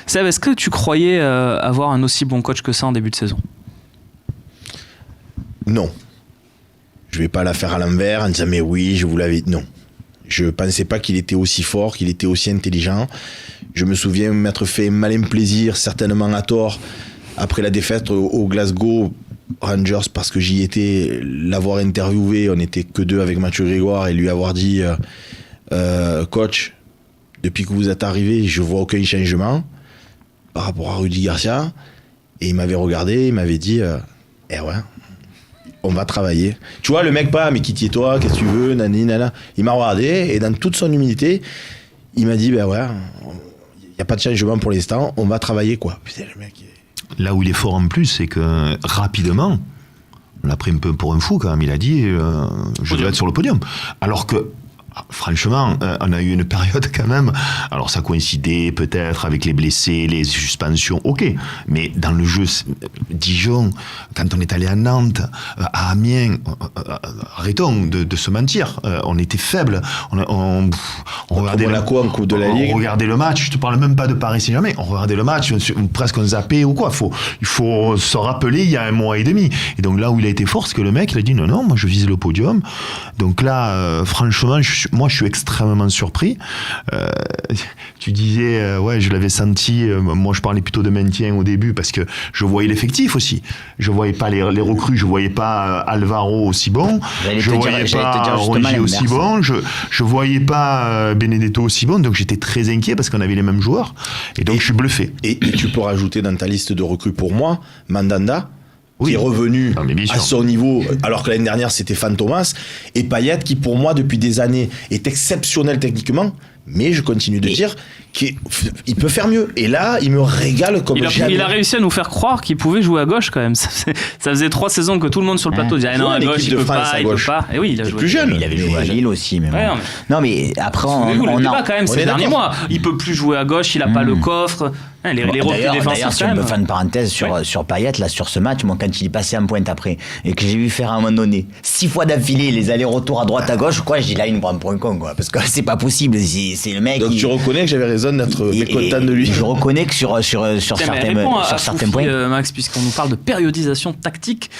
Seb, est-ce que tu croyais avoir un aussi bon coach que ça en début de saison? Non. Je vais pas la faire à l'envers en disant mais oui, je vous l'avais dit. Non. Je pensais pas qu'il était aussi fort, qu'il était aussi intelligent. Je me souviens m'être fait malin plaisir, certainement à tort, après la défaite au Glasgow Rangers, parce que j'y étais, l'avoir interviewé, on n'était que deux avec Mathieu Grégoire, et lui avoir dit coach, depuis que vous êtes arrivé, je vois aucun changement par rapport à Rudy Garcia. Et il m'avait regardé, il m'avait dit eh ouais, on va travailler. Tu vois, le mec pas, mais qui t'y est toi, qu'est-ce que tu veux, nani, nana. Il m'a regardé, et dans toute son humilité, il m'a dit, ben ouais, il n'y a pas de changement pour l'instant, on va travailler, quoi. Putain, le mec. Là où il est fort en plus, c'est que rapidement, on l'a pris un peu pour un fou quand même, il a dit, je dois être sur le podium. Alors que, franchement, on a eu une période quand même, alors ça coïncidait peut-être avec les blessés, les suspensions, ok, mais dans le jeu, Dijon, quand on est allé à Nantes, à Amiens, arrêtons de se mentir, on était faibles, on regardait Monaco en Coupe de la Ligue. On regardait le match, je te parle même pas de Paris Saint-Germain, on regardait le match, presque on zappait ou quoi, il faut se rappeler il y a un mois et demi, et donc là où il a été fort, c'est que le mec, il a dit non, moi je vise le podium, donc là, franchement, moi je suis extrêmement surpris. Tu disais, ouais, je l'avais senti, moi je parlais plutôt de maintien au début parce que je voyais l'effectif aussi. Je voyais pas les recrues, je voyais pas Alvaro aussi bon, je voyais pas Rongier aussi bon, je voyais pas Benedetto aussi bon, donc j'étais très inquiet parce qu'on avait les mêmes joueurs, et donc je suis bluffé. Et tu peux rajouter dans ta liste de recrues pour moi, Mandanda, qui est revenu à son niveau, alors que l'année dernière c'était Fantomas, et Payet qui pour moi depuis des années est exceptionnel techniquement, mais je continue de dire qu'il peut faire mieux, et là il me régale comme jamais. Il a réussi à nous faire croire qu'il pouvait jouer à gauche quand même. Ça faisait 3 saisons que tout le monde sur le plateau disait non, à gauche il peut pas, et oui, il a joué plus jeune, il avait joué à Lille aussi, mais ouais, non mais après on a quand même ces derniers mois, il peut plus jouer à gauche, il a pas le coffre. Les refus défensifs. D'ailleurs, si on peut faire une parenthèse sur Payet, là, sur ce match, moi, quand il est passé en pointe après, et que j'ai vu faire à un moment donné 6 fois d'affilée les allers-retours à droite à gauche, quoi, j'ai dit là, il me prend pour un con, quoi, parce que c'est pas possible, c'est le mec. Donc tu reconnais que j'avais raison d'être mécontent de lui. Je reconnais que sur certains points. Max, puisqu'on nous parle de périodisation tactique,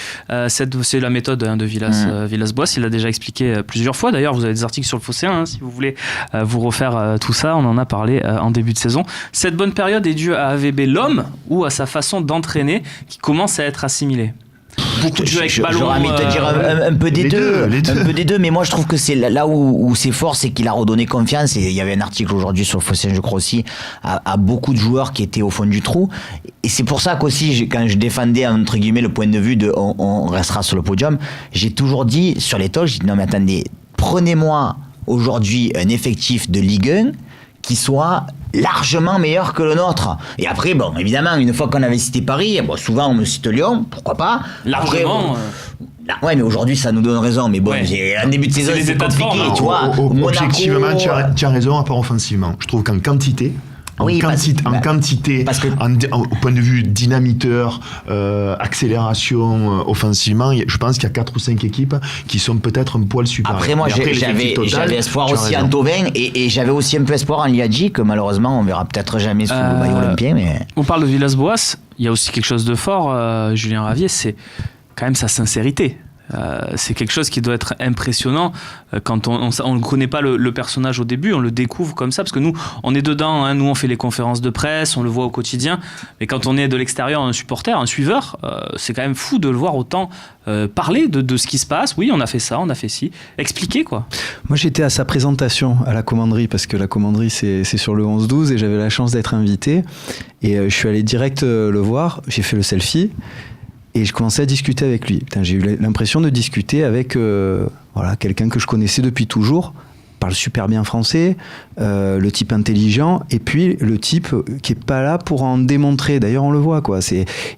c'est la méthode de Villas-Boas, il l'a déjà expliqué plusieurs fois. D'ailleurs, vous avez des articles sur le Phocéen, si vous voulez vous refaire tout ça, on en a parlé en début de saison. Cette bonne période est due à AVB l'homme ou à sa façon d'entraîner qui commence à être assimilée? Beaucoup de jeux avec ballon. J'aurais envie de te dire un peu des deux. Un peu des deux, mais moi je trouve que c'est là où c'est fort, c'est qu'il a redonné confiance, et il y avait un article aujourd'hui sur le Phocéen, je crois aussi, à beaucoup de joueurs qui étaient au fond du trou, et c'est pour ça qu'aussi quand je défendais entre guillemets le point de vue de on restera sur le podium, j'ai toujours dit sur les talks, j'ai dit non mais attendez, prenez-moi aujourd'hui un effectif de Ligue 1 qui soit largement meilleur que le nôtre. Et après, bon, évidemment, une fois qu'on avait cité Paris, bon, souvent on me cite Lyon, pourquoi pas. Largement. Après, ouais, mais aujourd'hui ça nous donne raison. Mais bon, en début de saison, c'est compliqué, tu vois. Objectivement, tu as raison, à part offensivement. Je trouve qu'en quantité, au point de vue dynamiteur, accélération offensivement, je pense qu'il y a 4 ou 5 équipes qui sont peut-être un poil supérieures. Après moi j'avais espoir aussi en Thauvin, et j'avais aussi un peu espoir en Liadji, que malheureusement on verra peut-être jamais sous le maillot olympien. Mais... On parle de Villas-Boas, il y a aussi quelque chose de fort, Julien Ravier, c'est quand même sa sincérité. C'est quelque chose qui doit être impressionnant quand on ne connaît pas le personnage au début, on le découvre comme ça, parce que nous on est dedans, hein, nous on fait les conférences de presse, on le voit au quotidien, mais quand on est de l'extérieur, un supporter, un suiveur, c'est quand même fou de le voir autant parler de ce qui se passe. Oui, on a fait ça, on a fait ci, expliquer quoi. Moi j'étais à sa présentation à la commanderie, parce que la commanderie c'est sur le 11-12, et j'avais la chance d'être invité, et je suis allé direct le voir, j'ai fait le selfie, et je commençais à discuter avec lui. Putain, j'ai eu l'impression de discuter avec quelqu'un que je connaissais depuis toujours, parle super bien français, le type intelligent, et puis le type qui est pas là pour en démontrer. D'ailleurs, on le voit, quoi.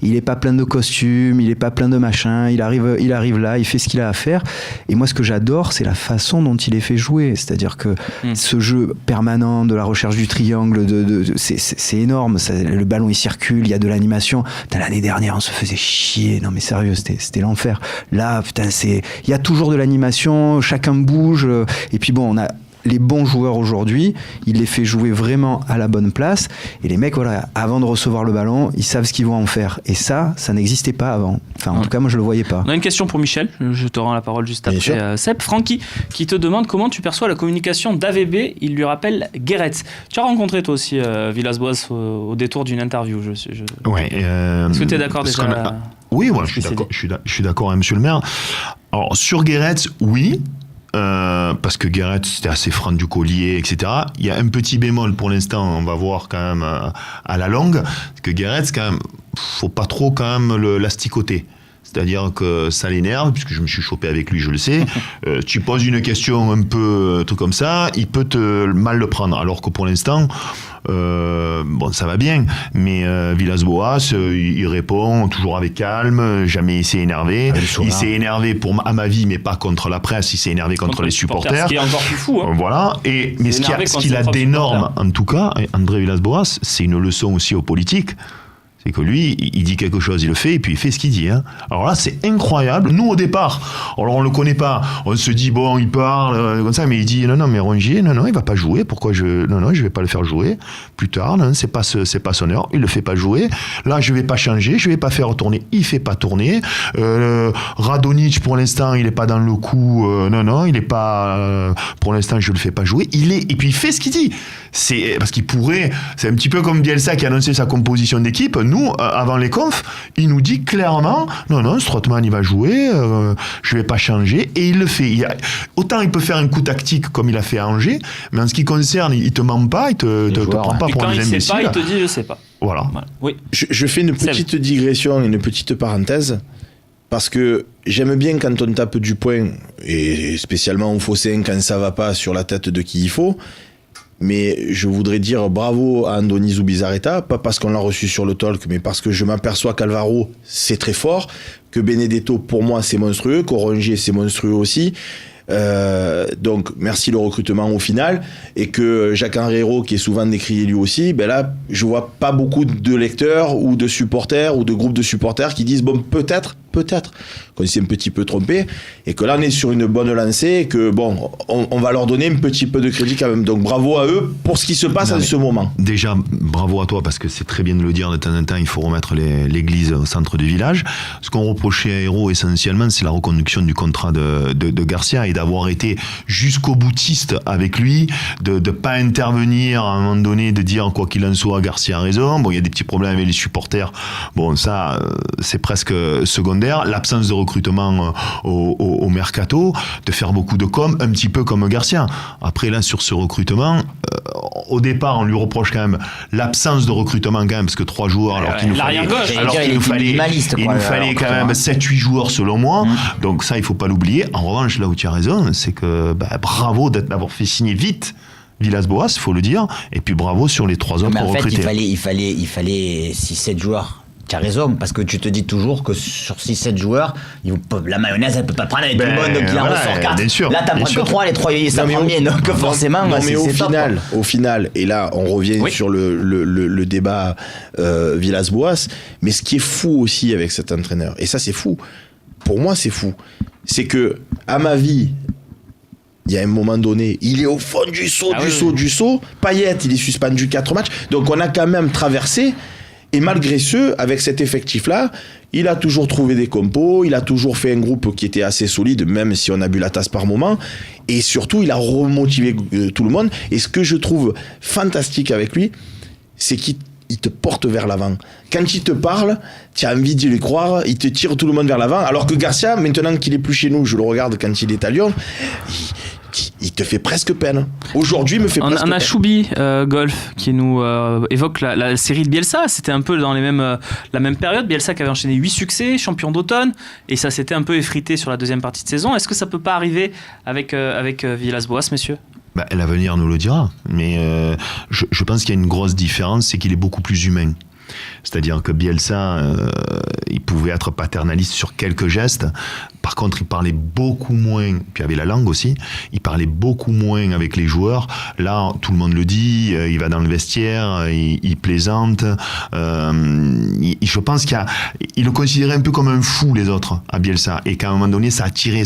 Il est pas plein de costumes, il est pas plein de machins. Il arrive là, il fait ce qu'il a à faire. Et moi, ce que j'adore, c'est la façon dont il est fait jouer. C'est-à-dire que ce jeu permanent de la recherche du triangle, c'est énorme. Le ballon il circule, il y a de l'animation. Putain, l'année dernière, on se faisait chier. Non mais sérieux, c'était l'enfer. Là, putain, il y a toujours de l'animation. Chacun bouge. Et puis bon, les bons joueurs aujourd'hui, il les fait jouer vraiment à la bonne place. Et les mecs, voilà, avant de recevoir le ballon, ils savent ce qu'ils vont en faire. Et ça n'existait pas avant. Enfin, en tout cas, moi, je le voyais pas. On a une question pour Michel. Je te rends la parole juste après. Seb, Francky, qui te demande comment tu perçois la communication d'AVB. Il lui rappelle Guéret. Tu as rencontré toi aussi Villas-Boas au détour d'une interview. Ouais. Est-ce que tu es d'accord déjà Oui, voilà, je suis d'accord avec monsieur le maire. Alors, sur Guéret, oui. Parce que Guéret c'était assez franc du collier, etc. Il y a un petit bémol pour l'instant, on va voir quand même à la longue, parce que Guéret, quand même, faut pas trop quand même l'asticoter. C'est-à-dire que ça l'énerve, puisque je me suis chopé avec lui, je le sais. Tu poses une question un peu truc comme ça, il peut mal le prendre. Alors que pour l'instant, bon, ça va bien. Mais Villas-Boas, il répond toujours avec calme, jamais il s'est énervé. Il s'est énervé à ma vie, mais pas contre la presse. Il s'est énervé contre les supporters. Ce qui est encore plus fou. Hein. Voilà. Mais ce qu'il a d'énorme, en tout cas, André Villas-Boas, c'est une leçon aussi aux politiques. C'est que lui, il dit quelque chose, il le fait, et puis il fait ce qu'il dit. Hein. Alors là, c'est incroyable. Nous, au départ, alors on le connaît pas. On se dit, bon, il parle, comme ça, mais il dit, non, mais Rongier, non, il va pas jouer. Pourquoi je vais pas le faire jouer. Plus tard, non, c'est pas son heure. Il le fait pas jouer. Là, je vais pas changer, je vais pas faire tourner. Il fait pas tourner. Radonjic, pour l'instant, il est pas dans le coup. Non, il est pas, pour l'instant, je le fais pas jouer. Et puis il fait ce qu'il dit. C'est, parce qu'il pourrait, c'est un petit peu comme Bielsa qui a annoncé sa composition d'équipe. Nous, avant les confs, il nous dit clairement, non, Strootman, il va jouer, je vais pas changer, et il le fait. Autant il peut faire un coup tactique comme il a fait à Angers, mais en ce qui concerne, il te ment pas, il te prend pas pour un imbécile. Quand il sait pas, il te dit, je sais pas. Voilà. Oui. Je fais une petite digression, une petite parenthèse, parce que j'aime bien quand on tape du poing, et spécialement au Fossin quand ça va pas sur la tête de qui il faut. Mais je voudrais dire bravo à Andoni Zubizarreta, pas parce qu'on l'a reçu sur le talk, mais parce que je m'aperçois qu'Alvaro, c'est très fort, que Benedetto, pour moi, c'est monstrueux, qu'Orongier, c'est monstrueux aussi. Donc, merci le recrutement au final. Et que Jacques-Henri Hérault, qui est souvent décrié lui aussi, ben là, je vois pas beaucoup de lecteurs ou de supporters ou de groupes de supporters qui disent, bon, peut-être qu'on s'est un petit peu trompé, et que là on est sur une bonne lancée, et que bon, on va leur donner un petit peu de crédit quand même. Donc bravo à eux pour ce qui se passe en ce moment. Déjà, bravo à toi, parce que c'est très bien de le dire, de temps en temps, il faut remettre l'église au centre du village. Ce qu'on reprochait à Hérault essentiellement, c'est la reconduction du contrat de Garcia, et d'avoir été jusqu'au boutiste avec lui, de ne pas intervenir à un moment donné, de dire quoi qu'il en soit, Garcia a raison. Bon, il y a des petits problèmes avec les supporters, bon, ça c'est presque secondaire. L'absence de recrutement au mercato, de faire beaucoup de com, un petit peu comme Garcia. Après là, sur ce recrutement, au départ, on lui reproche quand même l'absence de recrutement quand même, parce que 3 joueurs, alors qu'il nous fallait quand même 7-8 joueurs selon moi. Donc ça, il faut pas l'oublier. En revanche, là où tu as raison, c'est que bravo d'avoir fait signer vite Villas-Boas, il faut le dire, et puis bravo sur les 3 autres recrutés. Il fallait 6-7 joueurs. Tu as raison, parce que tu te dis toujours que sur 6-7 joueurs, la mayonnaise, elle peut pas prendre avec tout le monde, donc il en ressort 4. Là, t'en prends que 3, les 3, ça prend bien, donc forcément, mais au final, et là, on revient sur le débat Villas-Boas, mais ce qui est fou aussi avec cet entraîneur, et ça c'est fou, pour moi c'est fou, c'est que, à ma vie, il y a un moment donné, il est au fond du saut, Payet, il est suspendu 4 matchs, donc on a quand même traversé. Et malgré ce, avec cet effectif-là, il a toujours trouvé des compos, il a toujours fait un groupe qui était assez solide, même si on a bu la tasse par moment. Et surtout, il a remotivé tout le monde. Et ce que je trouve fantastique avec lui, c'est qu'il te porte vers l'avant. Quand il te parle, tu as envie de lui croire, il te tire tout le monde vers l'avant. Alors que Garcia, maintenant qu'il est plus chez nous, je le regarde quand il est à Lyon, il te fait presque peine. Aujourd'hui, il me fait presque peine. On a Choubi Golf qui nous évoque la série de Bielsa. C'était un peu dans la même période. Bielsa qui avait enchaîné 8 succès, champion d'automne, et ça s'était un peu effrité sur la deuxième partie de saison. Est-ce que ça peut pas arriver avec Villas-Boas, messieurs ? L'avenir nous le dira. Mais je pense qu'il y a une grosse différence, c'est qu'il est beaucoup plus humain. C'est-à-dire que Bielsa, il pouvait être paternaliste sur quelques gestes. Par contre, il parlait beaucoup moins, puis avec la langue aussi, il parlait beaucoup moins avec les joueurs. Là, tout le monde le dit, il va dans le vestiaire, il plaisante. Je pense qu'il le considérait un peu comme un fou, les autres, à Bielsa. Et qu'à un moment donné, ça a tiré,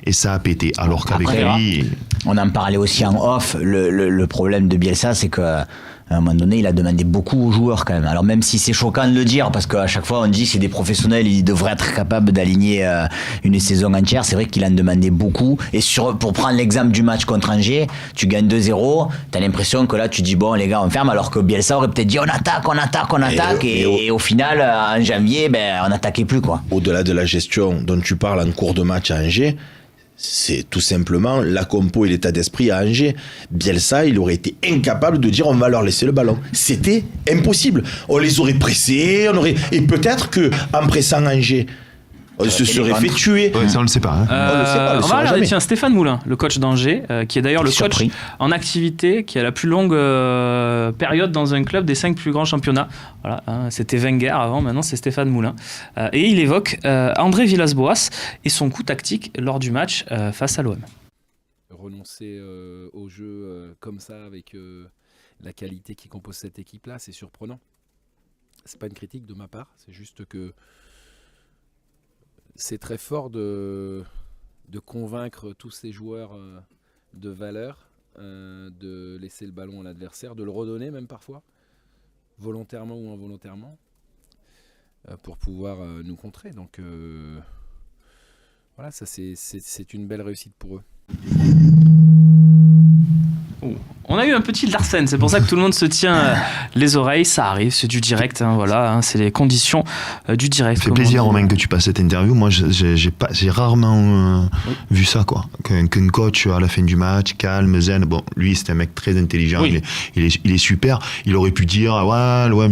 et ça a pété. Alors qu'avec lui... On en parlait aussi en off. Le problème de Bielsa, c'est que à un moment donné, il a demandé beaucoup aux joueurs quand même. Alors même si c'est choquant de le dire, parce qu'à chaque fois on dit c'est des professionnels, ils devraient être capables d'aligner une saison entière, c'est vrai qu'il en demandait beaucoup. Et pour prendre l'exemple du match contre Angers, tu gagnes 2-0, t'as l'impression que là tu dis bon les gars on ferme, alors que Bielsa aurait peut-être dit on attaque, et au final en janvier on n'attaquait plus quoi. Au-delà de la gestion dont tu parles en cours de match à Angers, c'est tout simplement la compo et l'état d'esprit à Angers. Bielsa, il aurait été incapable de dire on va leur laisser le ballon. C'était impossible. On les aurait pressés, et peut-être que en pressant Angers, on se serait fait tuer. Ouais, ça on le sait pas. Hein. On le sait pas, on le saura Voilà, jamais. tiens, Stéphane Moulin, le coach d'Angers, qui est d'ailleurs le coach Surpris. en activité, qui a la plus longue période dans un club des 5 plus grands championnats. Voilà, hein, c'était Wenger avant, maintenant c'est Stéphane Moulin. Et il évoque André Villas-Boas et son coup tactique lors du match face à l'OM. Renoncer au jeu comme ça, avec la qualité qui compose cette équipe-là, c'est surprenant. C'est pas une critique de ma part, c'est juste que c'est très fort de convaincre tous ces joueurs de valeur, de laisser le ballon à l'adversaire, de le redonner même parfois, volontairement ou involontairement, pour pouvoir nous contrer. Donc voilà, ça c'est une belle réussite pour eux. On a eu un petit Larsen, c'est pour ça que tout le monde se tient les oreilles, ça arrive, c'est du direct, hein, voilà, hein, c'est les conditions du direct. Ça fait plaisir, Romain, que tu passes cette interview. Moi, j'ai rarement vu ça, quoi. Qu'un coach, à la fin du match, calme, zen. Bon, lui, c'est un mec très intelligent, Oui. il est super. Il aurait pu dire, ouais, l'OM,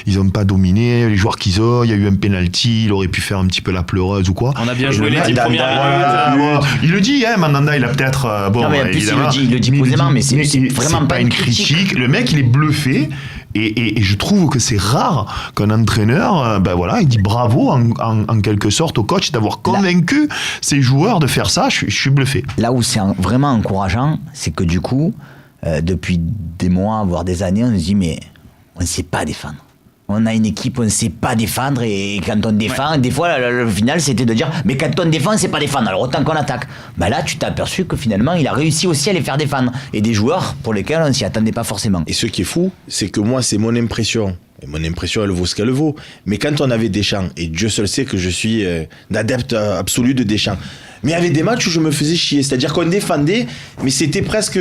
ils ont pas dominé, les joueurs qu'ils ont, il y a eu un penalty, il aurait pu faire un petit peu la pleureuse ou quoi. On a bien Et joué le les mec, 10 premières minutes. il le dit, hein, Mandanda, il a peut-être, bon, Non, mais en plus, évidemment, il le dit posément, mais c'est vraiment pas une critique. Le mec, il est bluffé. Et je trouve que c'est rare qu'un entraîneur, il dit bravo en quelque sorte au coach d'avoir convaincu ses joueurs de faire ça. Je suis bluffé. Là où c'est vraiment encourageant, c'est que du coup, depuis des mois, voire des années, on se dit mais on ne sait pas défendre. On a une équipe, on ne sait pas défendre, et quand on défend, des fois, le final, c'était de dire mais quand on défend, on ne sait pas défendre, alors autant qu'on attaque. Là, tu t'es aperçu que finalement, il a réussi aussi à les faire défendre. Et des joueurs pour lesquels on ne s'y attendait pas forcément. Et ce qui est fou, c'est que moi, c'est mon impression. Et mon impression, elle vaut ce qu'elle vaut. Mais quand on avait Deschamps, et Dieu seul sait que je suis d'adepte absolu de Deschamps, mais il y avait des matchs où je me faisais chier. C'est-à-dire qu'on défendait, mais c'était presque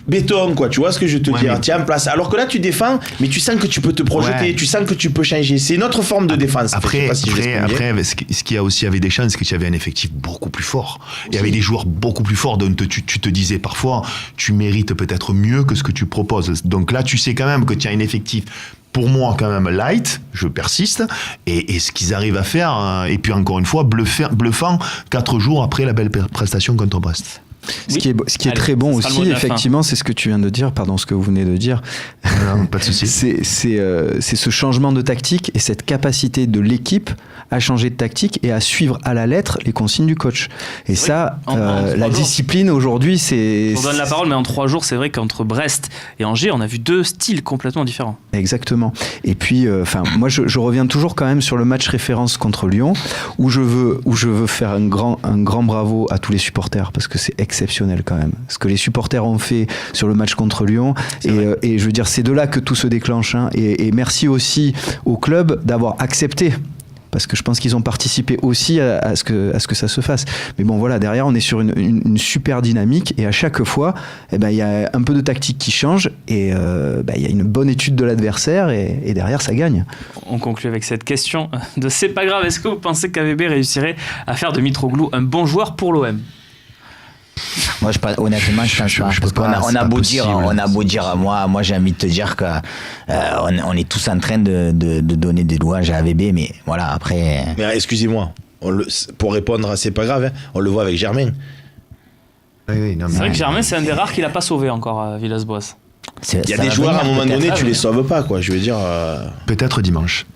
béton, quoi. Tu vois ce que je te dis, tiens en place. Alors que là, tu défends, mais tu sens que tu peux te projeter, tu sens que tu peux changer. C'est une autre forme de défense. Après, ce qu'il y a aussi avec Deschamps, c'est que tu avais un effectif beaucoup plus fort. Il y avait des joueurs beaucoup plus forts. Donc tu te disais parfois, tu mérites peut-être mieux que ce que tu proposes. Donc là, tu sais quand même que tu as un effectif, pour moi, quand même light, je persiste, et ce qu'ils arrivent à faire, et puis encore une fois, bluffant 4 jours après la belle prestation contre Brest. Ce qui est très bon aussi, effectivement, c'est ce que tu viens de dire, ce que vous venez de dire. Non, pas de souci. C'est ce changement de tactique et cette capacité de l'équipe à changer de tactique et à suivre à la lettre les consignes du coach. Et ça, la discipline aujourd'hui, c'est... On donne la parole, mais en 3 jours, c'est vrai qu'entre Brest et Angers, on a vu 2 styles complètement différents. Exactement. Et puis, moi, je reviens toujours quand même sur le match référence contre Lyon, où je veux faire un grand bravo à tous les supporters, parce que c'est exceptionnel quand même. Ce que les supporters ont fait sur le match contre Lyon, et je veux dire, c'est de là que tout se déclenche. Hein. Et merci aussi au club d'avoir accepté, parce que je pense qu'ils ont participé aussi à ce que ça se fasse. Mais bon, voilà, derrière, on est sur une super dynamique, et à chaque fois, il y a un peu de tactique qui change, et il y a une bonne étude de l'adversaire, et derrière, ça gagne. On conclut avec cette question de c'est pas grave. Est-ce que vous pensez qu'AVB réussirait à faire de Mitroglou un bon joueur pour l'OM ? Moi, honnêtement, je pense pas. On a beau dire, moi, j'ai envie de te dire que on est tous en train de donner des louanges à AVB, mais voilà, après. Mais excusez-moi, pour répondre à c'est pas grave, hein, on le voit avec Germain. Oui, non, c'est vrai que Germain, c'est un des rares qui l'a pas sauvé encore, Villas-Boas. Il y a des joueurs, à un moment donné, tu les sauves pas, quoi. Je veux dire. Peut-être dimanche.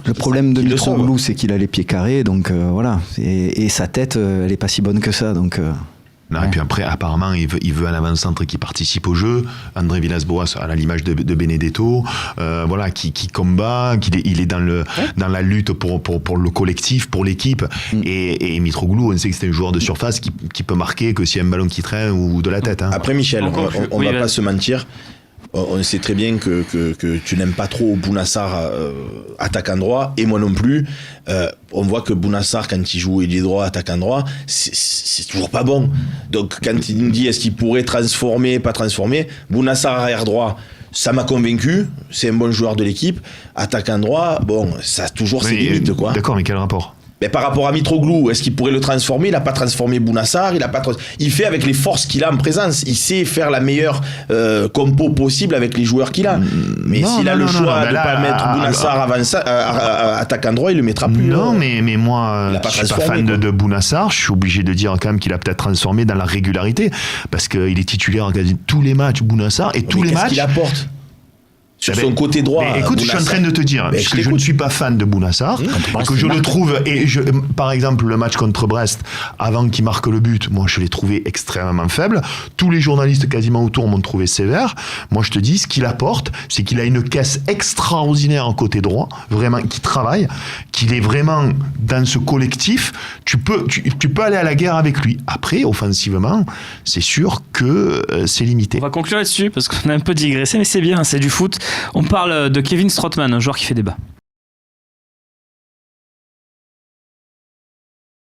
Le problème de Mitroglou, c'est qu'il a les pieds carrés, donc voilà. Et sa tête, elle est pas si bonne que ça, donc. Non, et puis après, apparemment, il veut un avant-centre qui participe au jeu. André Villas-Boas, à l'image de Benedetto, voilà, qui combat, il est dans la lutte pour le collectif, pour l'équipe. Et Mitroglou, on sait que c'est un joueur de surface qui peut marquer que s'il y a un ballon qui traîne ou de la tête. Hein. Après, Michel, on va pas se mentir. On sait très bien que tu n'aimes pas trop Bounassar attaquant droit, et moi non plus. On voit que Bounassar, quand il joue ailier droit, attaquant droit, c'est toujours pas bon. Donc quand il me dit est-ce qu'il pourrait transformer, pas transformer, Bounassar arrière droit, ça m'a convaincu, c'est un bon joueur de l'équipe. Attaquant droit, bon, ça a toujours ses limites, quoi. D'accord, mais quel rapport ? Mais par rapport à Mitroglou, est-ce qu'il pourrait le transformer ? Il n'a pas transformé Bounassar, il fait avec les forces qu'il a en présence. Il sait faire la meilleure compo possible avec les joueurs qu'il a. Mais s'il a le choix de ne pas mettre Bounassar attaquant droit, il le mettra plus. Non, mais moi, je suis pas fan de Bounassar. Je suis obligé de dire quand même qu'il a peut-être transformé dans la régularité, parce qu'il est titulaire dans tous les matchs, Bounassar, et tous les matchs. Qu'est-ce qu'il apporte ? Sur son côté droit. Mais écoute, Bounassar, je suis en train de te dire que je ne suis pas fan de Bounassar, que je le trouve, par exemple, le match contre Brest, avant qu'il marque le but, moi je l'ai trouvé extrêmement faible. Tous les journalistes quasiment autour m'ont trouvé sévère. Moi je te dis, ce qu'il apporte, c'est qu'il a une caisse extraordinaire en côté droit, vraiment, qui travaille, qu'il est vraiment dans ce collectif. Tu peux aller à la guerre avec lui. Après, offensivement, c'est sûr que c'est limité. On va conclure là-dessus, parce qu'on a un peu digressé, mais c'est bien, c'est du foot. On parle de Kevin Strootman, un joueur qui fait débat.